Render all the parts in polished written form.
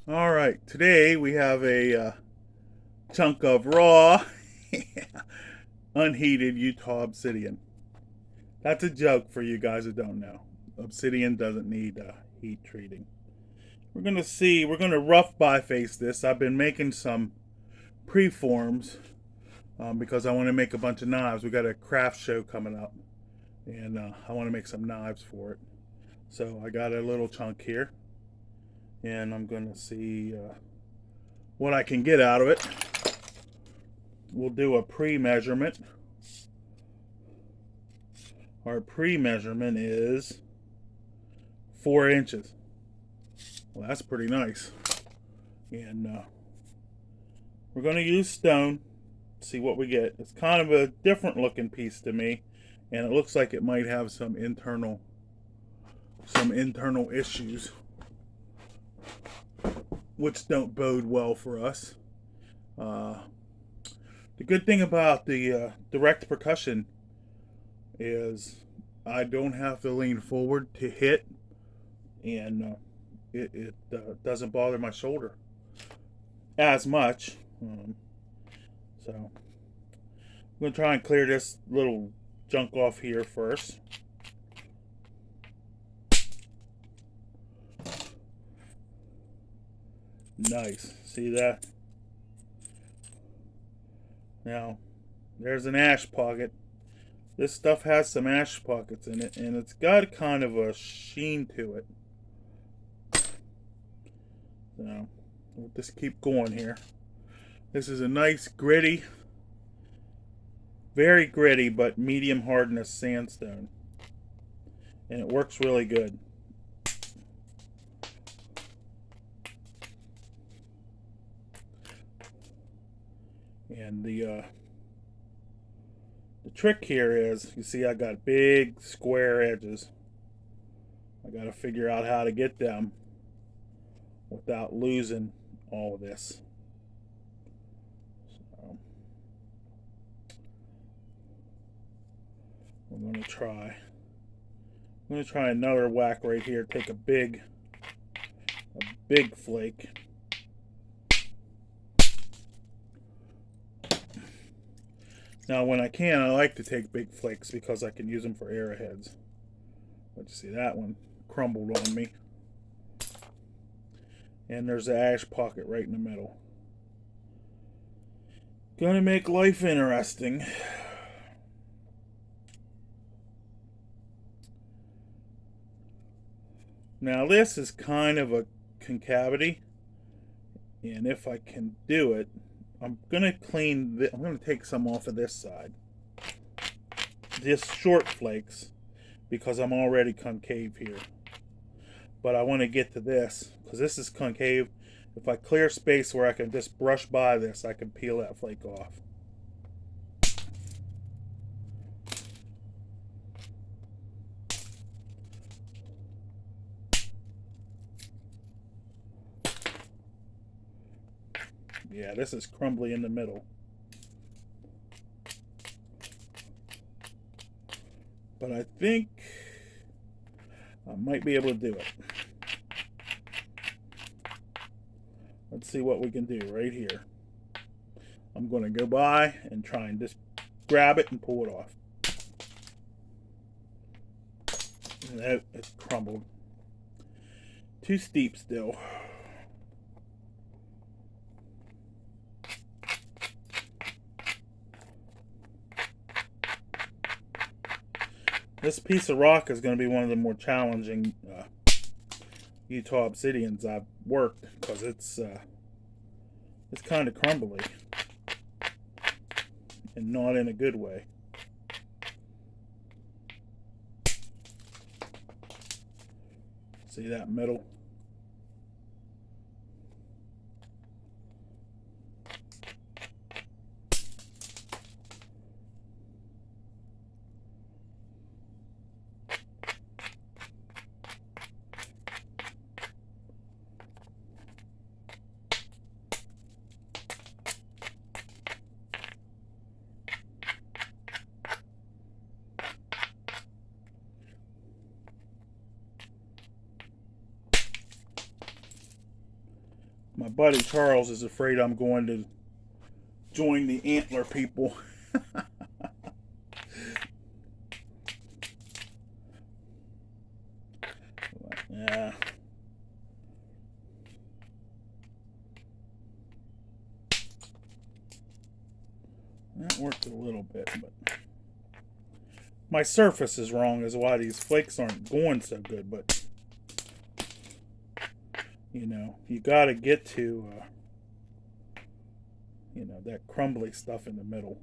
All right, today we have a chunk of raw, unheated Utah obsidian. That's a joke for you guys who don't know. Obsidian doesn't need heat treating. We're gonna rough biface this. I've been making some preforms because I want to make a bunch of knives. We got a craft show coming up, and I want to make some knives for it. So I got a little chunk here, and I'm gonna see what I can get out of it. We'll do a pre-measurement. Our pre-measurement is 4 inches. Well, that's pretty nice. And we're going to use stone. See what we get. It's kind of a different looking piece to me, and it looks like it might have some internal issues, which don't bode well for us. The good thing about the direct percussion is I don't have to lean forward to hit, and it doesn't bother my shoulder as much. So I'm going to try and clear this little junk off here first. Nice. See that? Now, there's an ash pocket. This stuff has some ash pockets in it, and it's got kind of a sheen to it. So, we'll just keep going here. This is a nice gritty, very gritty, but medium hardness sandstone. And it works really good. And the trick here is, you see I got big square edges. I got to figure out how to get them without losing all of this. So I'm going to try. I'm going to try another whack right here. Take a big flake. Now, when I can, I like to take big flakes because I can use them for arrowheads. But you see, that one crumbled on me. And there's the ash pocket right in the middle. Gonna make life interesting. Now, this is kind of a concavity. And if I can do it, I'm gonna I'm gonna take some off of this side. Just short flakes, because I'm already concave here. But I want to get to this, because this is concave. If I clear space where I can just brush by this, I can peel that flake off. Yeah, this is crumbly in the middle. But I think I might be able to do it. Let's see what we can do right here. I'm going to go by and try and just grab it and pull it off. No, it's crumbled. Too steep still. This piece of rock is going to be one of the more challenging Utah obsidians I've worked, because it's kind of crumbly and not in a good way. See that metal? My buddy Charles is afraid I'm going to join the antler people. Yeah. That worked a little bit, but my surface is wrong is why these flakes aren't going so good, but you know, you got to get to you know, that crumbly stuff in the middle.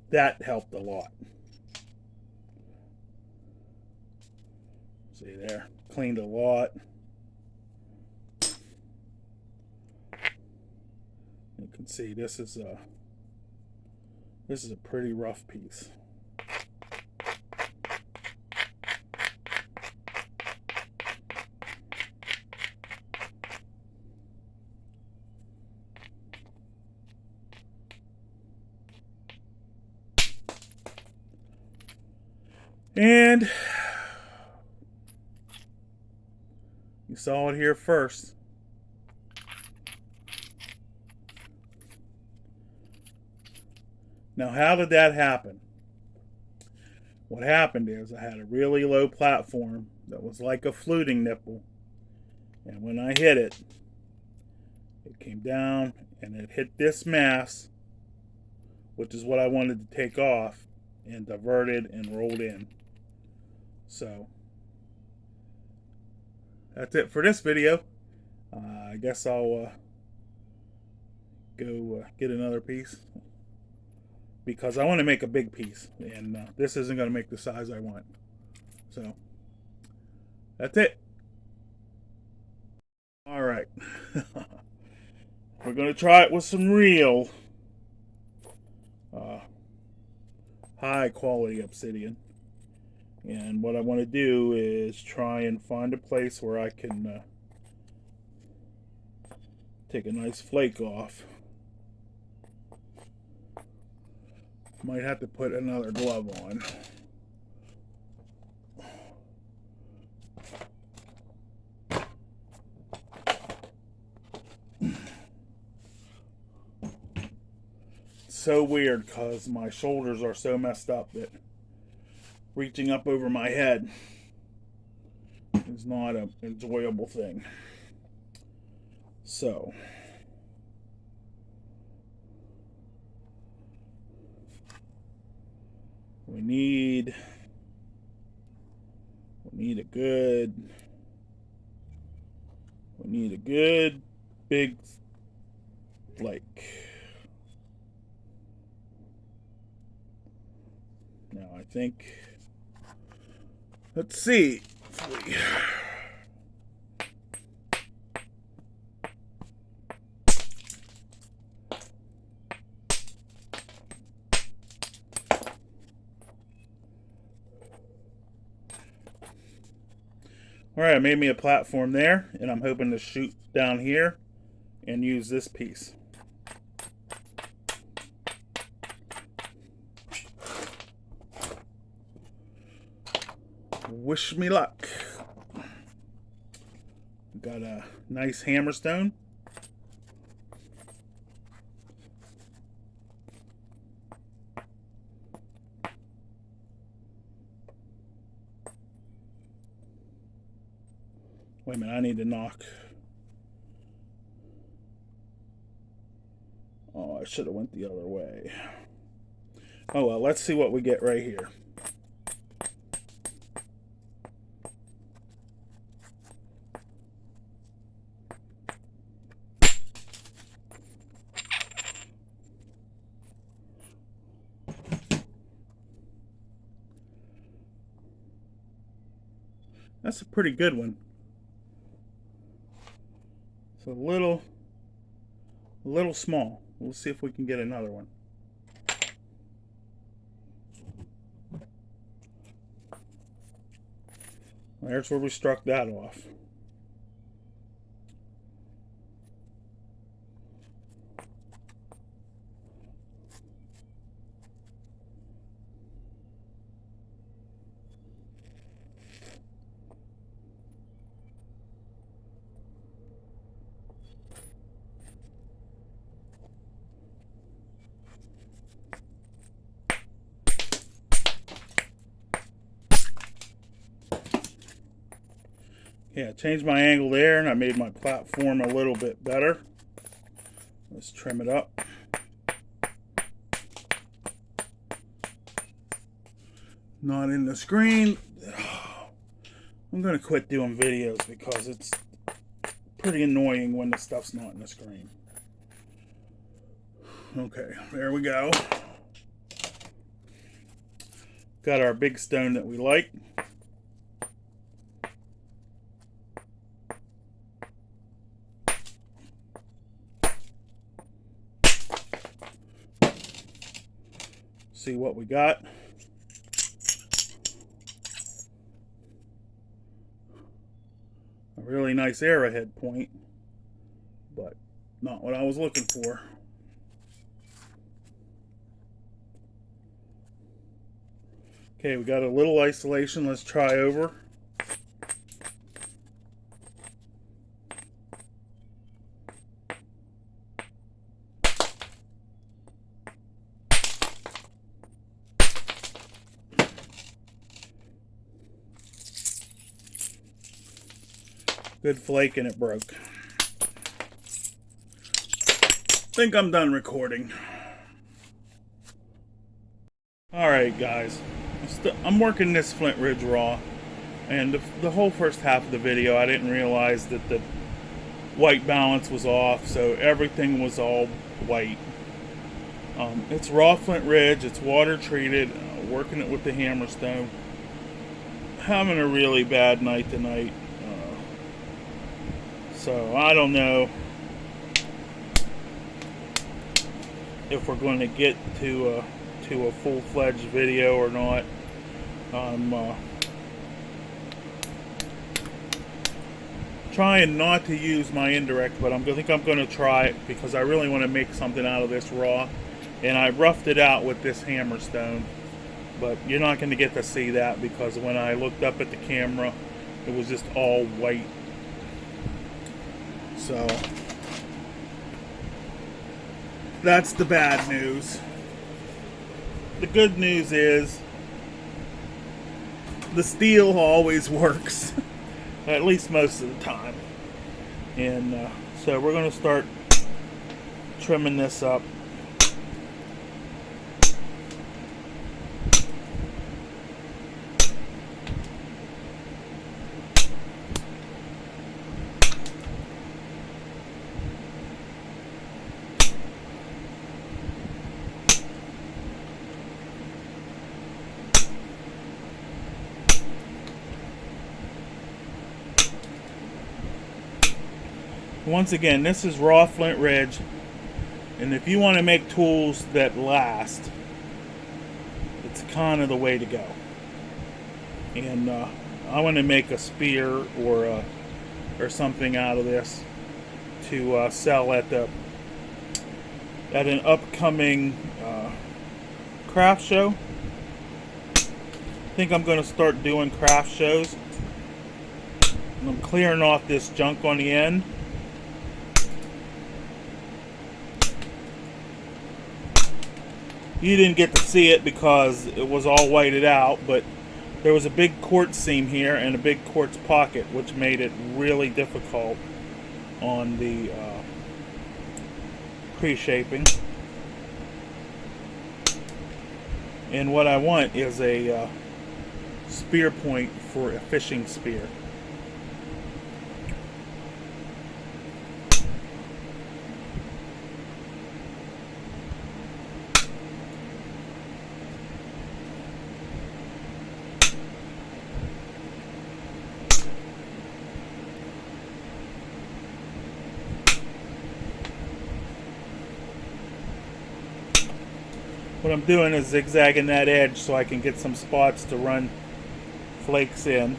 That helped a lot. See there, cleaned a lot. You can see this is a pretty rough piece. And you saw it here first. Now, how did that happen? What happened is I had a really low platform that was like a fluting nipple. And when I hit it, it came down and it hit this mass, which is what I wanted to take off, and diverted and rolled in. So that's it for this video. I guess I'll go get another piece because I want to make a big piece, and this isn't going to make the size I want. So that's it. All right. We're going to try it with some real high quality obsidian. And what I want to do is try and find a place where I can take a nice flake off. Might have to put another glove on. So weird because my shoulders are so messed up that reaching up over my head is not an enjoyable thing. So we need a good big flake. Now I think, let's see. Alright, I made me a platform there, and I'm hoping to shoot down here and use this piece. Wish me luck. Got a nice hammerstone. Wait a minute, I need to knock. Oh, I should have went the other way. Oh well, let's see what we get right here. That's a pretty good one. It's a little small. We'll see if we can get another one. There's where we struck that off. Yeah, changed my angle there, and I made my platform a little bit better. Let's trim it up. Not in the screen. I'm gonna quit doing videos because it's pretty annoying when the stuff's not in the screen. Okay, there we go. Got our big stone that we like. See what we got. A really nice arrowhead point, but not what I was looking for. Okay, we got a little isolation. Let's try over. Good flake and it broke. Think I'm done recording. Alright guys, I'm working this Flintridge raw, and the whole first half of the video I didn't realize that the white balance was off, so everything was all white. It's raw Flintridge, it's water treated, working it with the hammerstone. Having a really bad night tonight. So I don't know if we're going to get to a full-fledged video or not. Trying not to use my indirect, but I think I'm going to try it because I really want to make something out of this raw. And I roughed it out with this hammerstone, but you're not going to get to see that because when I looked up at the camera, it was just all white. So that's the bad news. The good news is the steel always works, at least most of the time. And so we're going to start trimming this up. Once again, this is raw Flintridge, and if you want to make tools that last, it's kind of the way to go. And I want to make a spear or something out of this to sell at an upcoming craft show. I think I'm going to start doing craft shows. And I'm clearing off this junk on the end. You didn't get to see it because it was all whited out, but there was a big quartz seam here and a big quartz pocket, which made it really difficult on the pre-shaping. And what I want is a spear point for a fishing spear. What I'm doing is zigzagging that edge so I can get some spots to run flakes in.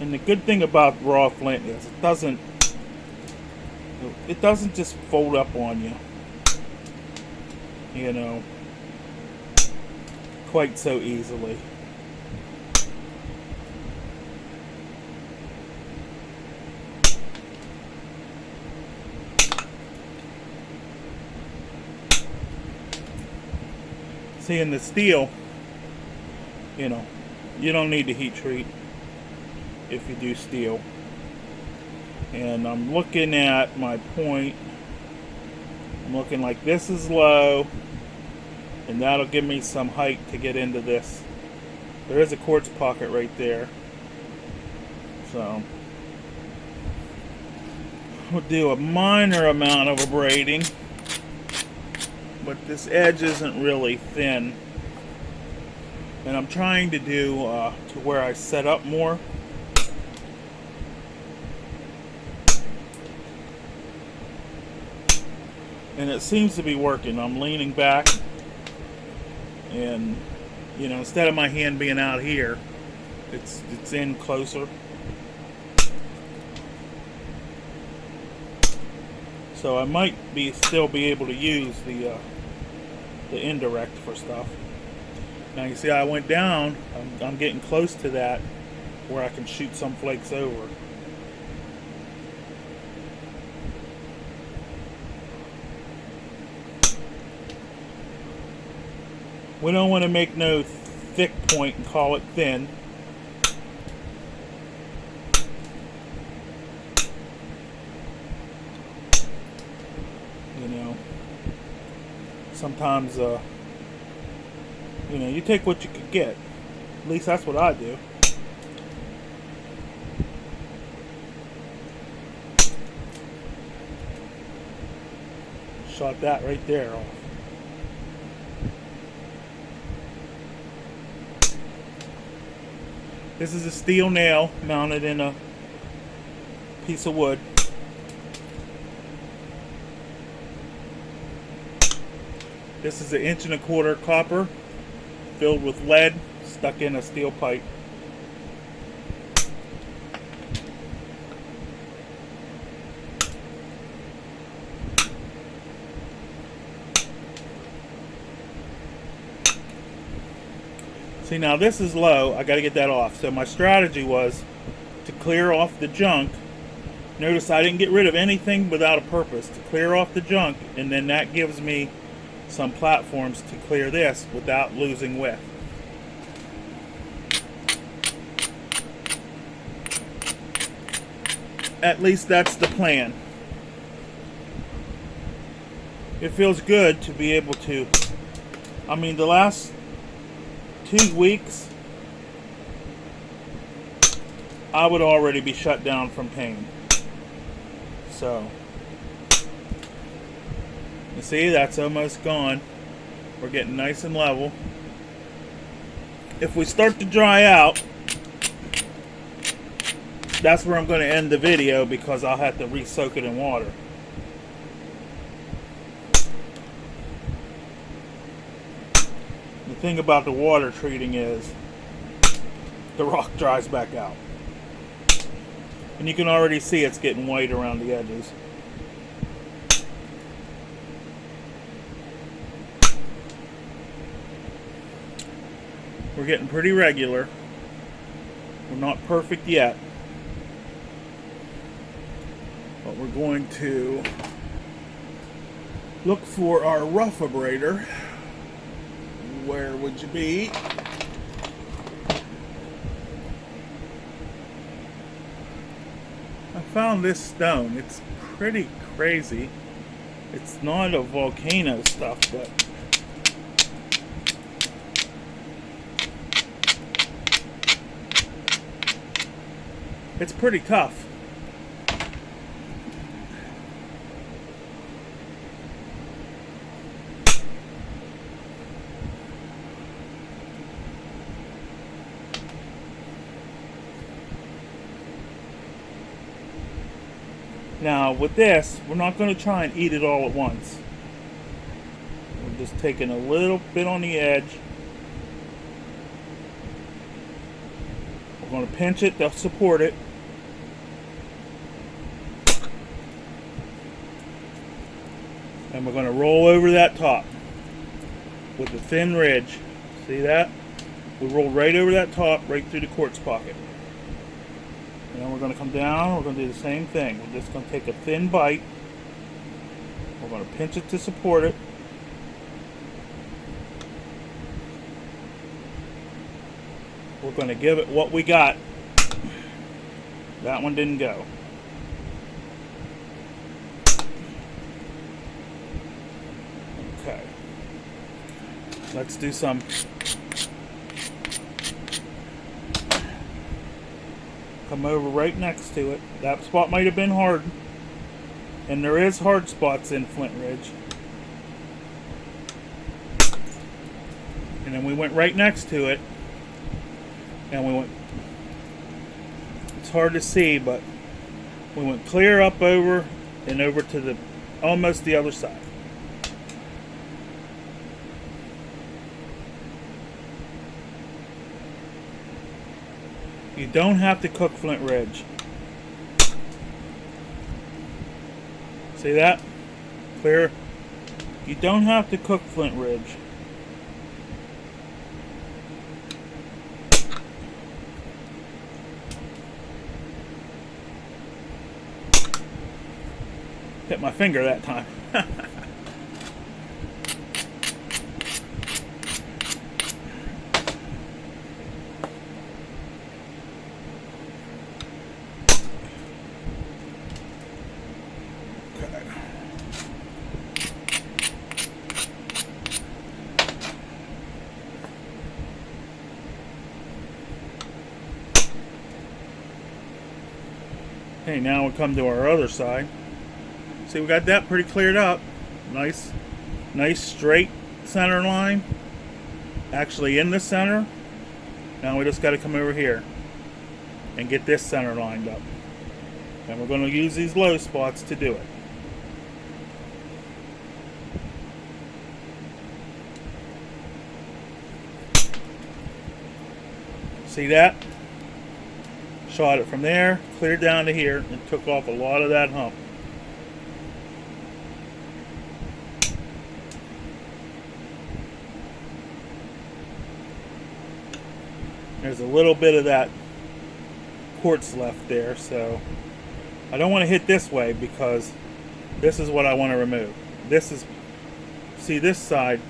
And the good thing about raw flint is it doesn't just fold up on you, you know, quite so easily. See, in the steel, you know, you don't need to heat treat if you do steel. And I'm looking at my point. I'm looking like this is low, and that'll give me some height to get into this. There is a quartz pocket right there. So we'll do a minor amount of abrading, but this edge isn't really thin. And I'm trying to do to where I set up more. And it seems to be working. I'm leaning back, and you know, instead of my hand being out here, it's in closer. So I might still be able to use the indirect for stuff. Now you see I went down. I'm getting close to that where I can shoot some flakes over. We don't want to make no thick point and call it thin. You know, sometimes, you know, you take what you can get. At least that's what I do. Shot that right there off. This is a steel nail mounted in a piece of wood. This is 1.25 inch copper filled with lead stuck in a steel pipe. See, now this is low. I got to get that off. So my strategy was to clear off the junk. Notice I didn't get rid of anything without a purpose. To clear off the junk, and then that gives me some platforms to clear this without losing width. At least that's the plan. It feels good to be able to, I mean, the last 2 weeks I would already be shut down from pain. So you see, that's almost gone. We're getting nice and level. If we start to dry out, that's where I'm going to end the video, because I'll have to re-soak it in water. The thing about the water treating is the rock dries back out. And you can already see it's getting white around the edges. We're getting pretty regular. We're not perfect yet. But we're going to look for our rough abrader. Where would you be? I found this stone. It's pretty crazy. It's not a volcano stuff, but it's pretty tough. Now with this, we're not going to try and eat it all at once. We're just taking a little bit on the edge. We're going to pinch it to support it. And we're going to roll over that top with a thin ridge. See that? We roll right over that top, right through the quartz pocket. And then we're going to come down, we're going to do the same thing. We're just going to take a thin bite. We're going to pinch it to support it. We're going to give it what we got. That one didn't go. Okay. Let's do some. Come over right next to it. That spot might have been hard. And there is hard spots in Flintridge. And then we went right next to it. And we went, it's hard to see, but we went clear up over and over to the, almost the other side. You don't have to cook Flintridge. See that? Clear. You don't have to cook Flintridge. Hit my finger that time. Okay, now we come to our other side. See, we got that pretty cleared up. Nice straight center line. Actually in the center. Now we just got to come over here and get this center lined up. And we're going to use these low spots to do it. See that? Shot it from there, cleared down to here, and took off a lot of that hump. There's a little bit of that quartz left there, so I don't want to hit this way because this is what I want to remove. This is, see this side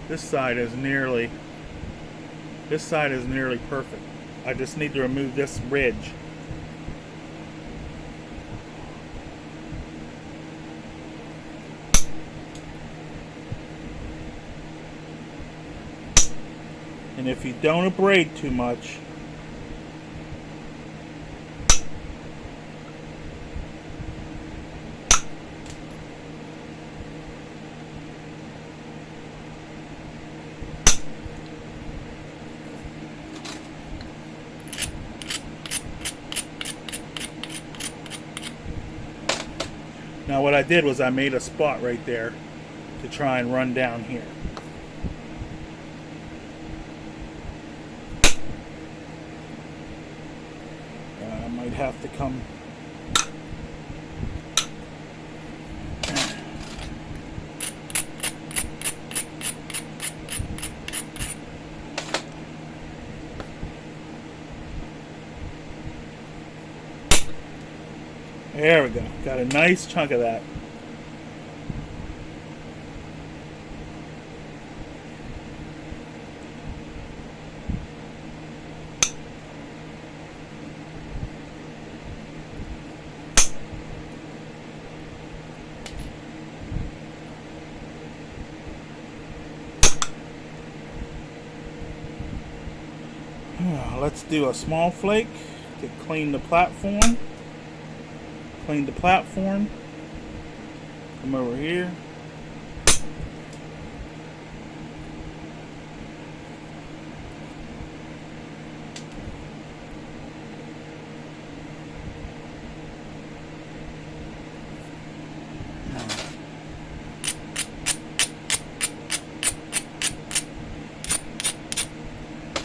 is nearly perfect. I just need to remove this ridge. And if you don't abrade too much, now what I did was I made a spot right there to try and run down here. I might have to come. There we go. Got a nice chunk of that. Let's do a small flake to clean the platform. Clean the platform. Come over here.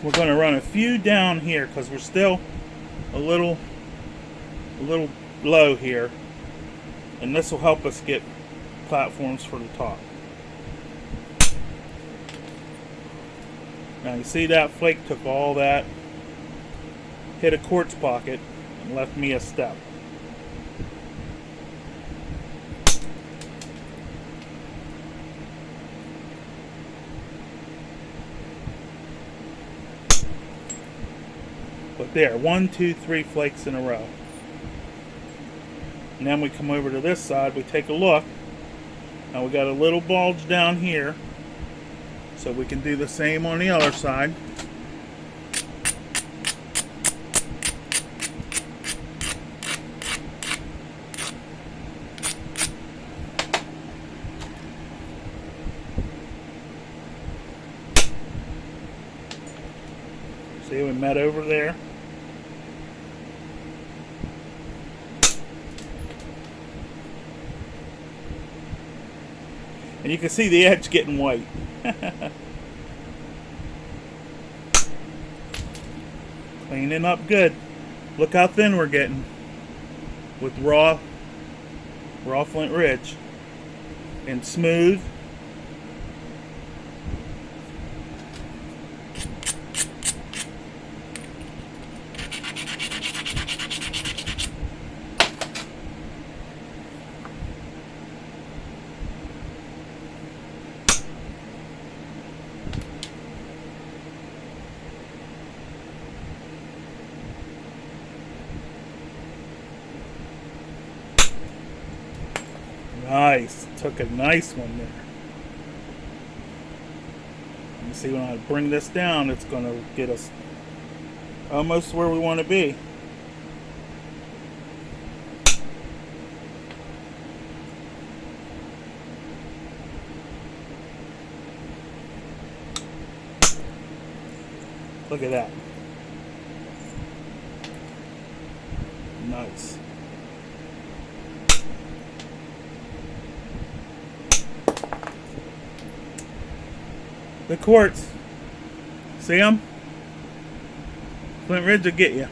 We're going to run a few down here because we're still a little low here, and this will help us get platforms for the top. Now you see that flake took all that, hit a quartz pocket, and left me a step. But there, 1, 2, 3 flakes in a row. And then we come over to this side, we take a look. Now we got a little bulge down here. So we can do the same on the other side. See, we met over there. And you can see the edge getting white. Cleaning up good. Look how thin we're getting with raw Flintridge. And smooth. Nice. Took a nice one there. You see, when I bring this down, it's going to get us almost where we want to be. Look at that. Nice. The quartz. See them? Flintridge will get you.